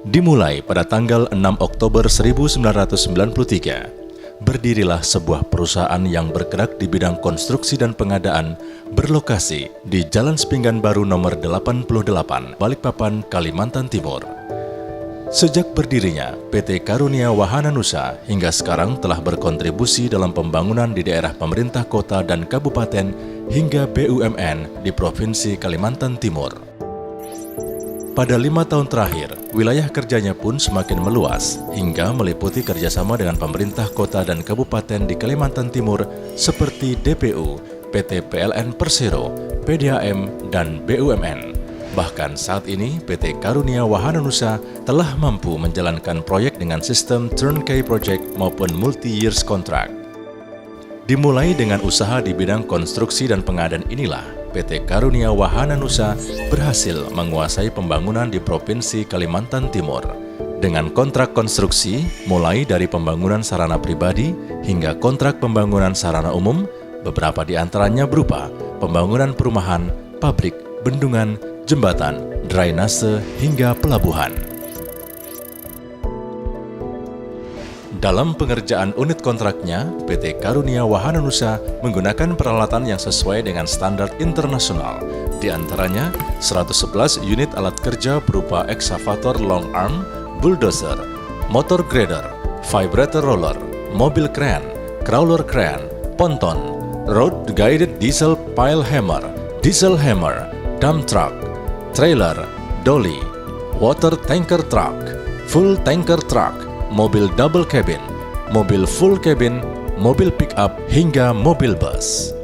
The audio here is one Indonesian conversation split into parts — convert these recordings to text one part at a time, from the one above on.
Dimulai pada tanggal 6 Oktober 1993, berdirilah sebuah perusahaan yang bergerak di bidang konstruksi dan pengadaan berlokasi di Jalan Sepinggan Baru nomor 88, Balikpapan, Kalimantan Timur. Sejak berdirinya, PT Karunia Wahana Nusa hingga sekarang telah berkontribusi dalam pembangunan di daerah pemerintah kota dan kabupaten hingga BUMN di Provinsi Kalimantan Timur. Pada 5 tahun terakhir, wilayah kerjanya pun semakin meluas hingga meliputi kerjasama dengan pemerintah kota dan kabupaten di Kalimantan Timur seperti DPU, PT PLN Persero, PDAM, dan BUMN. Bahkan saat ini, PT Karunia Wahana Nusa telah mampu menjalankan proyek dengan sistem turnkey project maupun multi-years contract. Dimulai dengan usaha di bidang konstruksi dan pengadaan inilah, PT Karunia Wahana Nusa berhasil menguasai pembangunan di Provinsi Kalimantan Timur. Dengan kontrak konstruksi, mulai dari pembangunan sarana pribadi hingga kontrak pembangunan sarana umum, beberapa di antaranya berupa pembangunan perumahan, pabrik, bendungan, jembatan, drainase, hingga pelabuhan. Dalam pengerjaan unit kontraknya, PT Karunia Wahana Nusa menggunakan peralatan yang sesuai dengan standar internasional. Di antaranya, 111 unit alat kerja berupa excavator long arm, bulldozer, motor grader, vibrator roller, mobil crane, crawler crane, ponton, road guided diesel pile hammer, diesel hammer, dump truck, trailer, dolly, water tanker truck, full tanker truck, mobil double cabin, mobil full cabin, mobil pick-up, hingga mobil bus.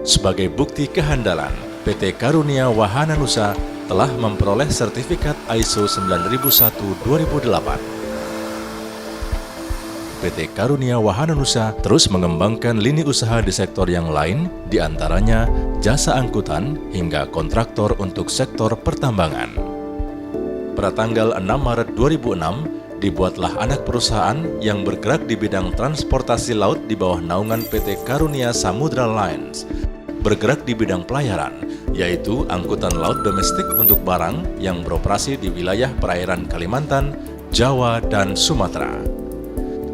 Sebagai bukti kehandalan, PT Karunia Wahana Nusa telah memperoleh sertifikat ISO 9001-2008. PT Karunia Wahana Nusa terus mengembangkan lini usaha di sektor yang lain, di antaranya jasa angkutan hingga kontraktor untuk sektor pertambangan. Pada tanggal 6 Maret 2006, dibuatlah anak perusahaan yang bergerak di bidang transportasi laut di bawah naungan PT Karunia Samudra Lines, bergerak di bidang pelayaran, yaitu angkutan laut domestik untuk barang yang beroperasi di wilayah perairan Kalimantan, Jawa, dan Sumatera.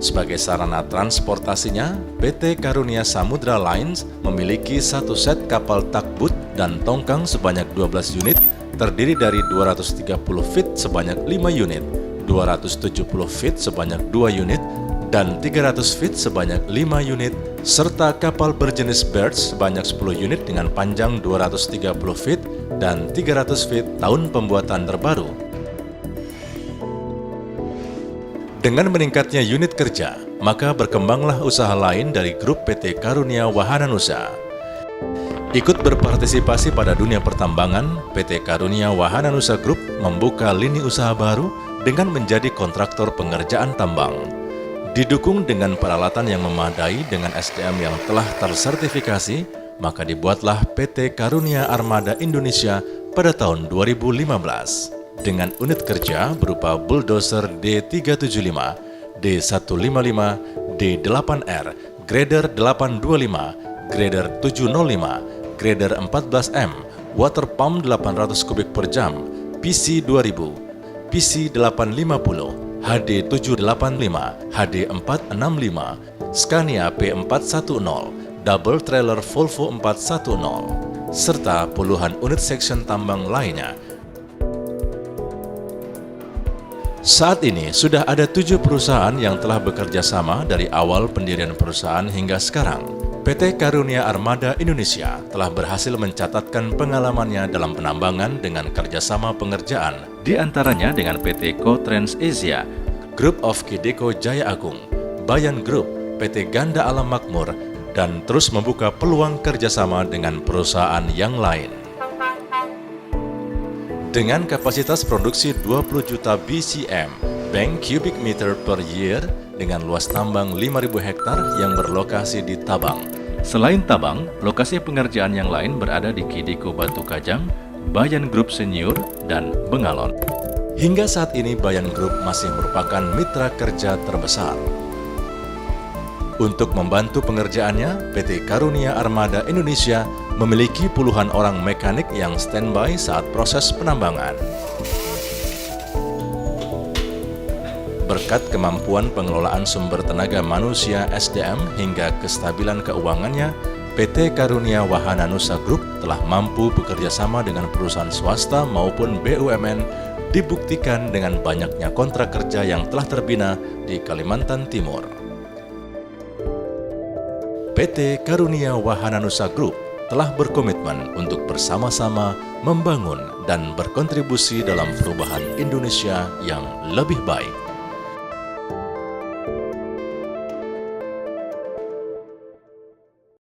Sebagai sarana transportasinya, PT Karunia Samudra Lines memiliki satu set kapal takbut dan tongkang sebanyak 12 unit, terdiri dari 230 feet sebanyak 5 unit, 270 feet sebanyak 2 unit, dan 300 feet sebanyak 5 unit, serta kapal berjenis Birch sebanyak 10 unit dengan panjang 230 feet dan 300 feet tahun pembuatan terbaru. Dengan meningkatnya unit kerja, maka berkembanglah usaha lain dari grup PT Karunia Wahana Nusa. Ikut berpartisipasi pada dunia pertambangan, PT Karunia Wahana Nusa Group membuka lini usaha baru dengan menjadi kontraktor pengerjaan tambang. Didukung dengan peralatan yang memadai dengan SDM yang telah tersertifikasi, maka dibuatlah PT Karunia Armada Indonesia pada tahun 2015 dengan unit kerja berupa bulldozer D375, D155, D8R, grader 825, grader 705, grader 14M, water pump 800 kubik per jam, PC 2000, PC 850, HD 785, HD 465, Scania P410, double trailer Volvo 410, serta puluhan unit section tambang lainnya. Saat ini sudah ada 7 perusahaan yang telah bekerja sama dari awal pendirian perusahaan hingga sekarang. PT Karunia Armada Indonesia telah berhasil mencatatkan pengalamannya dalam penambangan dengan kerjasama pengerjaan, di antaranya dengan PT Co-Trans Asia, Group of Kideko Jaya Agung, Bayan Group, PT Ganda Alam Makmur, dan terus membuka peluang kerjasama dengan perusahaan yang lain. Dengan kapasitas produksi 20 juta BCM, bank cubic meter per year, dengan luas tambang 5.000 hektar yang berlokasi di Tabang. Selain Tabang, lokasi pengerjaan yang lain berada di Kideko Batu Kajang, Bayan Group Senior, dan Bengalon. Hingga saat ini Bayan Group masih merupakan mitra kerja terbesar. Untuk membantu pengerjaannya, PT Karunia Armada Indonesia memiliki puluhan orang mekanik yang standby saat proses penambangan. Berkat kemampuan pengelolaan sumber tenaga manusia (SDM) hingga kestabilan keuangannya, PT Karunia Wahana Nusa Group telah mampu bekerja sama dengan perusahaan swasta maupun BUMN, dibuktikan dengan banyaknya kontrak kerja yang telah terbina di Kalimantan Timur. PT Karunia Wahana Nusa Group telah berkomitmen untuk bersama-sama membangun dan berkontribusi dalam perubahan Indonesia yang lebih baik.